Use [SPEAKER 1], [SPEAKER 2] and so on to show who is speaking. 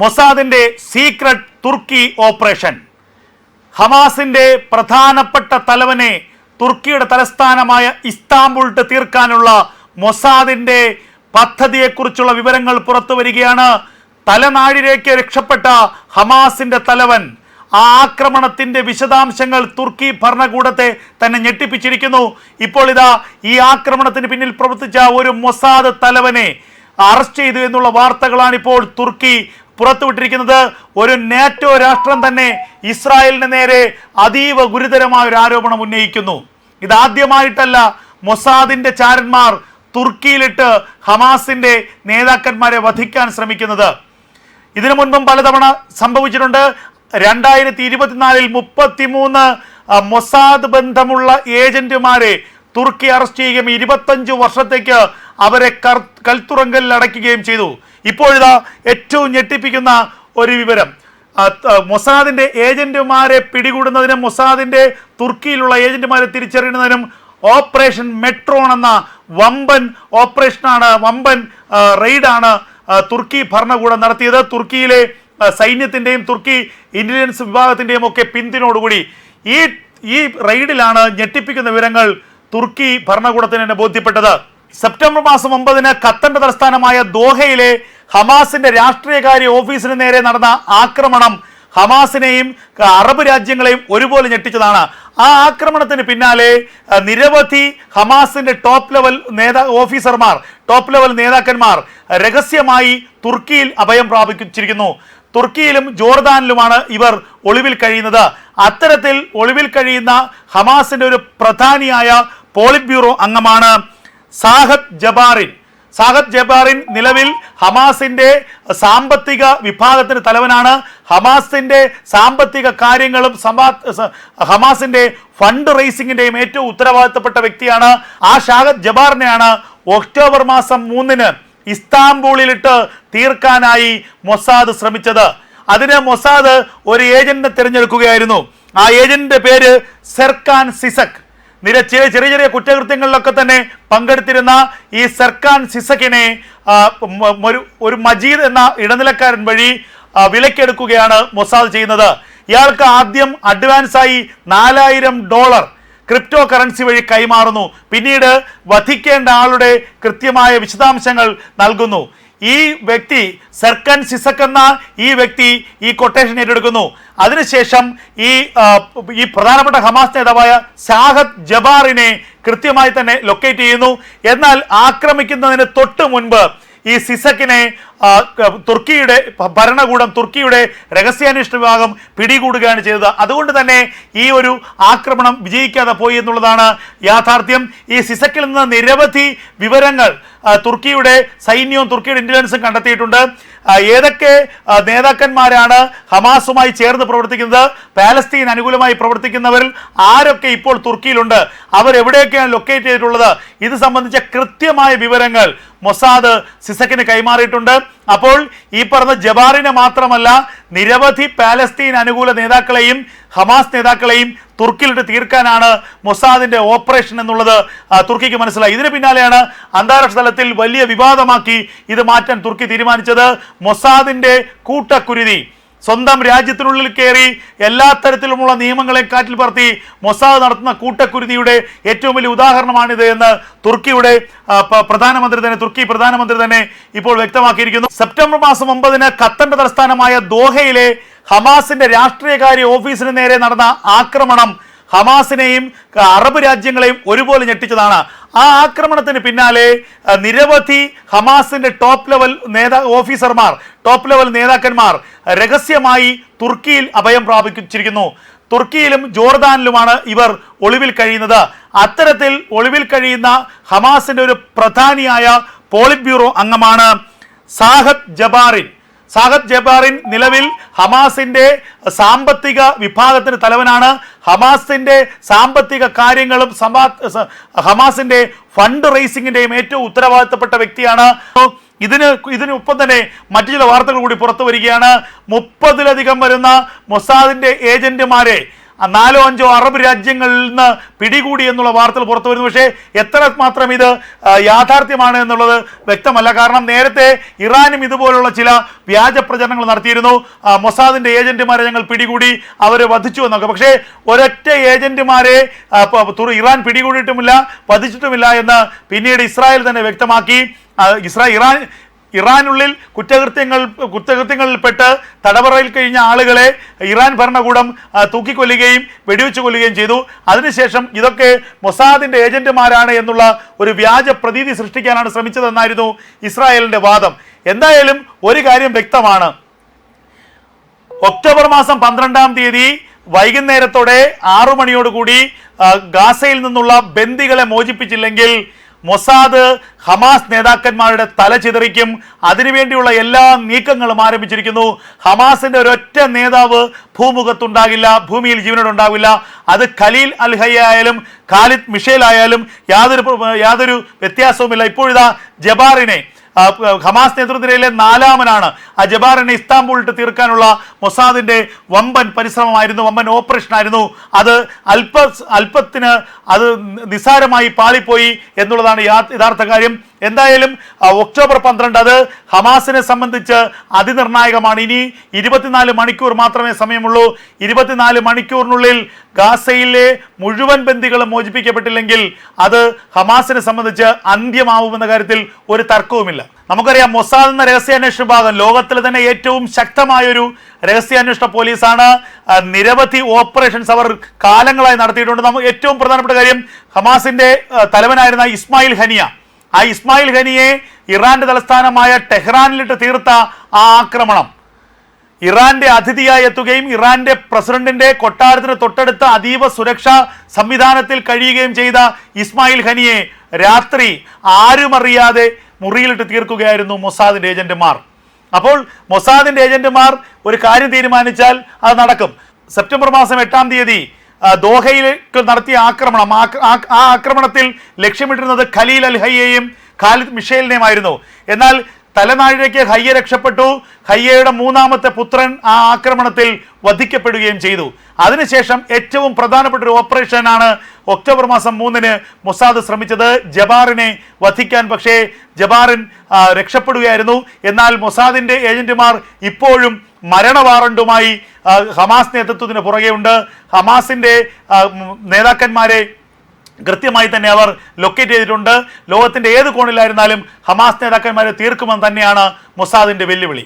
[SPEAKER 1] മൊസാദിന്റെ secret തുർക്കി operation. ഹമാസിന്റെ പ്രധാനപ്പെട്ട തലവനെ തുർക്കിയുടെ തലസ്ഥാനമായ ഇസ്താംബുളിൽ തീർക്കാനുള്ള മൊസാദിന്റെ പദ്ധതിയെക്കുറിച്ചുള്ള വിവരങ്ങൾ പുറത്തു വരികയാണ്. തലനാഴിലേക്ക് രക്ഷപ്പെട്ട ഹമാസിന്റെ തലവൻ, ആ ആക്രമണത്തിന്റെ വിശദാംശങ്ങൾ തുർക്കി ഭരണകൂടത്തെ തന്നെ ഞെട്ടിപ്പിച്ചിരിക്കുന്നു. ഇപ്പോൾ ഇതാ ഈ ആക്രമണത്തിന് പിന്നിൽ പ്രവർത്തിച്ച ഒരു മൊസാദ് തലവനെ അറസ്റ്റ് ചെയ്തു എന്നുള്ള വാർത്തകളാണ് ഇപ്പോൾ തുർക്കി പുറത്തുവിട്ടിരിക്കുന്നത്. ഒരു നാറ്റോ രാഷ്ട്രം തന്നെ ഇസ്രായേലിന് നേരെ അതീവ ഗുരുതരമായ ഒരു ആരോപണം ഉന്നയിക്കുന്നു. ഇതാദ്യമായിട്ടല്ല മൊസാദിന്റെ ചാരന്മാർ തുർക്കിയിലിട്ട് ഹമാസിന്റെ നേതാക്കന്മാരെ വധിക്കാൻ ശ്രമിക്കുന്നത്. ഇതിനു മുൻപും പലതവണ സംഭവിച്ചിട്ടുണ്ട്. 2024 33 മൊസാദ് ബന്ധമുള്ള ഏജന്റുമാരെ തുർക്കി അറസ്റ്റ് ചെയ്യുകയും 25 വർഷത്തേക്ക് അവരെ കൽത്തുറങ്കലിൽ അടയ്ക്കുകയും ചെയ്തു. ഇപ്പോഴിതാ ഏറ്റവും ഞെട്ടിപ്പിക്കുന്ന ഒരു വിവരം, മൊസാദിന്റെ ഏജന്റുമാരെ പിടികൂടുന്നതിനും മൊസാദിന്റെ തുർക്കിയിലുള്ള ഏജന്റുമാരെ തിരിച്ചറിയുന്നതിനും ഓപ്പറേഷൻ മെട്രോൺ എന്ന വമ്പൻ ഓപ്പറേഷനാണ്, വമ്പൻ റെയ്ഡാണ് തുർക്കി ഭരണകൂടം നടത്തിയത്. തുർക്കിയിലെ സൈന്യത്തിന്റെയും തുർക്കി ഇന്റലിജൻസ് വിഭാഗത്തിന്റെയും ഒക്കെ പിന്തുണയോടുകൂടി ഈ റെയ്ഡിലാണ് ഞെട്ടിപ്പിക്കുന്ന വിവരങ്ങൾ തുർക്കി ഭരണകൂടത്തിന് തന്നെ ബോധ്യപ്പെട്ടത്. സെപ്റ്റംബർ മാസം 9 ഖത്തറിന്റെ തലസ്ഥാനമായ ദോഹയിലെ ഹമാസിന്റെ രാഷ്ട്രീയകാര്യ ഓഫീസിന് നേരെ നടന്ന ആക്രമണം ഹമാസിനെയും അറബ് രാജ്യങ്ങളെയും ഒരുപോലെ ഞെട്ടിച്ചതാണ്. ആ ആക്രമണത്തിന് പിന്നാലെ നിരവധി ഹമാസിന്റെ ടോപ്പ് ലെവൽ നേതാക്കന്മാർ രഹസ്യമായി തുർക്കിയിൽ അഭയം പ്രാപിച്ചിരിക്കുന്നു. തുർക്കിയിലും ജോർദാനിലുമാണ് ഇവർ ഒളിവിൽ കഴിയുന്നത്. അത്തരത്തിൽ ഒളിവിൽ കഴിയുന്ന ഹമാസിന്റെ ഒരു പ്രധാനിയായ പോളിറ്റ് ബ്യൂറോ അംഗമാണ് സാഹദ് ജബാറിൻ നിലവിൽ ഹമാസിന്റെ സാമ്പത്തിക വിഭാഗത്തിന് തലവനാണ്. ഹമാസിന്റെ സാമ്പത്തിക കാര്യങ്ങളും ഹമാസിന്റെ ഫണ്ട് റേസിംഗിന്റെയും ഏറ്റവും ഉത്തരവാദിത്തപ്പെട്ട വ്യക്തിയാണ്. ആ സാഹദ് ജബാറിനെയാണ് ഒക്ടോബർ മാസം 3 ഇസ്താംബൂളിലിട്ട് തീർക്കാനായി മൊസാദ് ശ്രമിച്ചത്. അതിന് മൊസാദ് ഒരു ഏജന്റിനെ തിരഞ്ഞെടുക്കുകയായിരുന്നു. ആ ഏജന്റിന്റെ പേര് സെർക്കാൻ സിസക്. ചെറിയ ചെറിയ കുറ്റകൃത്യങ്ങളിലൊക്കെ തന്നെ പങ്കെടുത്തിരുന്ന ഈ സെർക്കാൻ സിസക്കിനെ ഒരു മജീദ് എന്ന ഇടനിലക്കാരൻ വഴി വിലക്കെടുക്കുകയാണ് മൊസാദ് ചെയ്യുന്നത്. ഇയാൾക്ക് ആദ്യം അഡ്വാൻസായി $4000 ക്രിപ്റ്റോ കറൻസി വഴി കൈമാറുന്നു. പിന്നീട് വധിക്കേണ്ട ആളുടെ കൃത്യമായ വിശദാംശങ്ങൾ നൽകുന്നു. ഈ വ്യക്തി സെർക്കാൻ സിസക് എന്ന ഈ വ്യക്തി ഈ കൊട്ടേഷൻ ഏറ്റെടുക്കുന്നു. അതിനുശേഷം ഈ പ്രധാനപ്പെട്ട ഹമാസ് നേതാവായ സാഹദ് ജബാറിനെ കൃത്യമായി തന്നെ ലൊക്കേറ്റ് ചെയ്യുന്നു. എന്നാൽ ആക്രമിക്കുന്നതിന് തൊട്ട് മുൻപ് ഈ സിസക്കിനെ തുർക്കിയുടെ ഭരണകൂടം, തുർക്കിയുടെ രഹസ്യാന്വേഷണ വിഭാഗം പിടികൂടുകയാണ് ചെയ്തത്. അതുകൊണ്ട് തന്നെ ഈ ഒരു ആക്രമണം വിജയിക്കാതെ പോയി എന്നുള്ളതാണ് യാഥാർത്ഥ്യം. ഈ സിസക്കിൽ നിന്ന് നിരവധി വിവരങ്ങൾ തുർക്കിയുടെ സൈന്യവും തുർക്കിയുടെ ഇന്റലിജൻസും കണ്ടെത്തിയിട്ടുണ്ട്. ഏതൊക്കെ നേതാക്കന്മാരാണ് ഹമാസുമായി ചേർന്ന് പ്രവർത്തിക്കുന്നത്, പാലസ്തീൻ അനുകൂലമായി പ്രവർത്തിക്കുന്നവരിൽ ആരൊക്കെ ഇപ്പോൾ തുർക്കിയിലുണ്ട്, അവരെവിടെയൊക്കെയാണ് ലൊക്കേറ്റ് ചെയ്തിട്ടുള്ളത്, ഇത് സംബന്ധിച്ച കൃത്യമായ വിവരങ്ങൾ മൊസാദ് സിസക്കിന് കൈമാറിയിട്ടുണ്ട്. അപ്പോൾ ഈ പറഞ്ഞ ജബാറിനെ മാത്രമല്ല നിരവധി പാലസ്തീൻ അനുകൂല നേതാക്കളെയും ഹമാസ് നേതാക്കളെയും തുർക്കിയിലിട്ട് തീർക്കാനാണ് മൊസാദിന്റെ ഓപ്പറേഷൻ എന്നുള്ളത് തുർക്കിക്ക് മനസ്സിലായി. ഇതിന് പിന്നാലെയാണ് അന്താരാഷ്ട്ര തലത്തിൽ വലിയ വിവാദമാക്കി ഇത് മാറ്റാൻ തുർക്കി തീരുമാനിച്ചത്. മൊസാദിന്റെ കൂട്ടക്കുരുതി, സ്വന്തം രാജ്യത്തിനുള്ളിൽ കയറി എല്ലാ തരത്തിലുമുള്ള നിയമങ്ങളെ കാറ്റിൽ പറത്തി മൊസാദ് നടത്തുന്ന കൂട്ടക്കുരുതിയുടെ ഏറ്റവും വലിയ ഉദാഹരണമാണിത് എന്ന് തുർക്കി പ്രധാനമന്ത്രി തന്നെ ഇപ്പോൾ വ്യക്തമാക്കിയിരിക്കുന്നു. സെപ്റ്റംബർ മാസം 9 ഖത്തറിന്റെ തലസ്ഥാനമായ ദോഹയിലെ ഹമാസിന്റെ രാഷ്ട്രീയകാര്യ ഓഫീസിന് നേരെ നടന്ന ആക്രമണം ഹമാസിനെയും അറബ് രാജ്യങ്ങളെയും ഒരുപോലെ ഞെട്ടിച്ചതാണ്. ആ ആക്രമണത്തിന് പിന്നാലെ നിരവധി ഹമാസിന്റെ ടോപ്പ് ലെവൽ നേതാക്കന്മാർ രഹസ്യമായി തുർക്കിയിൽ അഭയം പ്രാപിച്ചിരിക്കുന്നു. തുർക്കിയിലും ജോർദാനിലുമാണ് ഇവർ ഒളിവിൽ കഴിയുന്നത്. അത്തരത്തിൽ ഒളിവിൽ കഴിയുന്ന ഹമാസിന്റെ ഒരു പ്രധാനിയായ പോളിറ്റ് ബ്യൂറോ അംഗമാണ് സാഹദ് ജബാറിൻ നിലവിൽ ഹമാസിന്റെ സാമ്പത്തിക വിഭാഗത്തിന് തലവനാണ്. ഹമാസിന്റെ സാമ്പത്തിക കാര്യങ്ങളും ഹമാസിന്റെ ഫണ്ട് റേസിംഗിന്റെയും ഏറ്റവും ഉത്തരവാദിത്തപ്പെട്ട വ്യക്തിയാണ്. ഇതിനൊപ്പം തന്നെ മറ്റു ചില വാർത്തകൾ കൂടി പുറത്തു വരികയാണ്. 30-ലധികം വരുന്ന മൊസാദിന്റെ ഏജന്റുമാരെ 4 or 5 അറബ് രാജ്യങ്ങളിൽ നിന്ന് പിടികൂടി എന്നുള്ള വാർത്തകൾ പുറത്തു വരുന്നു. പക്ഷേ എത്രമാത്രം ഇത് യാഥാർത്ഥ്യമാണ് എന്നുള്ളത് വ്യക്തമല്ല. കാരണം നേരത്തെ ഇറാനും ഇതുപോലുള്ള ചില വ്യാജ പ്രചരണങ്ങൾ നടത്തിയിരുന്നു. മൊസാദിന്റെ ഏജന്റുമാരെ ഞങ്ങൾ പിടികൂടി, അവരെ വധിച്ചു എന്നൊക്കെ. പക്ഷേ ഒരൊറ്റ ഏജന്റുമാരെ ഇറാൻ പിടികൂടിയിട്ടുമില്ല, വധിച്ചിട്ടുമില്ല എന്ന് പിന്നീട് ഇസ്രായേൽ തന്നെ വ്യക്തമാക്കി. ഇറാനുള്ളിൽ കുറ്റകൃത്യങ്ങളിൽപ്പെട്ട് തടവറയിൽ കഴിഞ്ഞ ആളുകളെ ഇറാൻ ഭരണകൂടം തൂക്കിക്കൊല്ലുകയും വെടിവെച്ച് കൊല്ലുകയും ചെയ്തു. അതിനുശേഷം ഇതൊക്കെ മൊസാദിന്റെ ഏജന്റുമാരാണ് എന്നുള്ള ഒരു വ്യാജ പ്രതീതി സൃഷ്ടിക്കാനാണ് ശ്രമിച്ചതെന്നായിരുന്നു ഇസ്രായേലിന്റെ വാദം. എന്തായാലും ഒരു കാര്യം വ്യക്തമാണ്, ഒക്ടോബർ മാസം 12 വൈകുന്നേരത്തോടെ 6 മണിയോടുകൂടി ഗാസയിൽ നിന്നുള്ള ബന്ദികളെ മോചിപ്പിച്ചില്ലെങ്കിൽ മൊസാദ് ഹമാസ് നേതാക്കന്മാരുടെ തല ചിതറിക്കും. അതിനുവേണ്ടിയുള്ള എല്ലാ നീക്കങ്ങളും ആരംഭിച്ചിരിക്കുന്നു. ഹമാസിന്റെ ഒരൊറ്റ നേതാവ് ഭൂമുഖത്തുണ്ടാകില്ല, ഭൂമിയിൽ ജീവനോടുണ്ടാവില്ല. അത് ഖലീൽ അൽ ഹയ്യ ആയാലും ഖാലിദ് മിഷേൽ ആയാലും യാതൊരു വ്യത്യാസവുമില്ല. ഇപ്പോഴിതാ ജബാറിനെ, ഹമാസ് നേതൃത്വത്തിലെ 4ാമനാണ്. ആ ജബാറിനെ ഇസ്താംബൂളിട്ട് തീർക്കാനുള്ള മൊസാദിന്റെ വമ്പൻ പരിശ്രമമായിരുന്നു, വമ്പൻ ഓപ്പറേഷൻ ആയിരുന്നു. അത് അല്പത്തിന് അത് നിസ്സാരമായി പാളിപ്പോയി എന്നുള്ളതാണ് യഥാർത്ഥ കാര്യം. എന്തായാലും ഒക്ടോബർ 12 അത് ഹമാസിനെ സംബന്ധിച്ച് അതിനിർണായകമാണ്. ഇനി 24 മണിക്കൂർ മാത്രമേ സമയമുള്ളൂ. 24 മണിക്കൂറിനുള്ളിൽ ഗാസയിലെ മുഴുവൻ ബന്ദികളും മോചിപ്പിക്കപ്പെട്ടില്ലെങ്കിൽ അത് ഹമാസിനെ സംബന്ധിച്ച് അന്ത്യമാവുമെന്ന കാര്യത്തിൽ ഒരു തർക്കവുമില്ല. നമുക്കറിയാം, മൊസാദ് എന്ന രഹസ്യാന്വേഷണ വിഭാഗം ലോകത്തിലെ തന്നെ ഏറ്റവും ശക്തമായൊരു രഹസ്യാന്വേഷണ പോലീസാണ്. നിരവധി ഓപ്പറേഷൻസ് അവർ കാലങ്ങളായി നടത്തിയിട്ടുണ്ട്. നമുക്ക് ഏറ്റവും പ്രധാനപ്പെട്ട കാര്യം, ഹമാസിന്റെ തലവനായിരുന്ന ഇസ്മായിൽ ഹനിയ, ആ ഇസ്മായിൽ ഹനിയെ ഇറാന്റെ തലസ്ഥാനമായ ടെഹ്റാനിലിട്ട് തീർത്ത ആ ആക്രമണം, ഇറാന്റെ അതിഥിയായി എത്തുകയും ഇറാന്റെ പ്രസിഡന്റിന്റെ കൊട്ടാരത്തിന് തൊട്ടടുത്ത അതീവ സുരക്ഷാ സംവിധാനത്തിൽ കഴിയുകയും ചെയ്ത ഇസ്മായിൽ ഹനിയെ രാത്രി ആരുമറിയാതെ മുറിയിലിട്ട് തീർക്കുകയായിരുന്നു മൊസാദിന്റെ ഏജന്റുമാർ. അപ്പോൾ മൊസാദിന്റെ ഏജന്റുമാർ ഒരു കാര്യം തീരുമാനിച്ചാൽ അത് നടക്കും. സെപ്റ്റംബർ മാസം 8 ദോഹയിലേക്ക് നടത്തിയ ആക്രമണം, ആ ആക്രമണത്തിൽ ലക്ഷ്യമിട്ടിരുന്നത് ഖലീൽ അൽ ഹയ്യയും ഖാലിദ് മിഷേലിനെയുമായിരുന്നു. എന്നാൽ തലനാഴികയ്ക്ക് ഹയ്യ രക്ഷപ്പെട്ടു. ഹയ്യയുടെ 3ാമത്തെ പുത്രൻ ആ ആക്രമണത്തിൽ വധിക്കപ്പെടുകയും ചെയ്തു. അതിനുശേഷം ഏറ്റവും പ്രധാനപ്പെട്ട ഒരു ഓപ്പറേഷനാണ് ഒക്ടോബർ മാസം 3 മൊസാദ് ശ്രമിച്ചത്, ജബാറിനെ വധിക്കാൻ. പക്ഷേ ജബാറിൻ രക്ഷപ്പെടുകയായിരുന്നു. എന്നാൽ മൊസാദിന്റെ ഏജന്റുമാർ ഇപ്പോഴും മരണ വാറണ്ടുമായി ഹമാസ് നേതൃത്വത്തിന് പുറകെയുണ്ട്. ഹമാസിന്റെ നേതാക്കന്മാരെ കൃത്യമായി തന്നെ അവർ ലൊക്കേറ്റ് ചെയ്തിട്ടുണ്ട്. ലോകത്തിന്റെ ഏത് കോണിലായിരുന്നാലും ഹമാസ് നേതാക്കന്മാരെ തീർക്കുമെന്ന് തന്നെയാണ് മൊസാദിന്റെ വെല്ലുവിളി.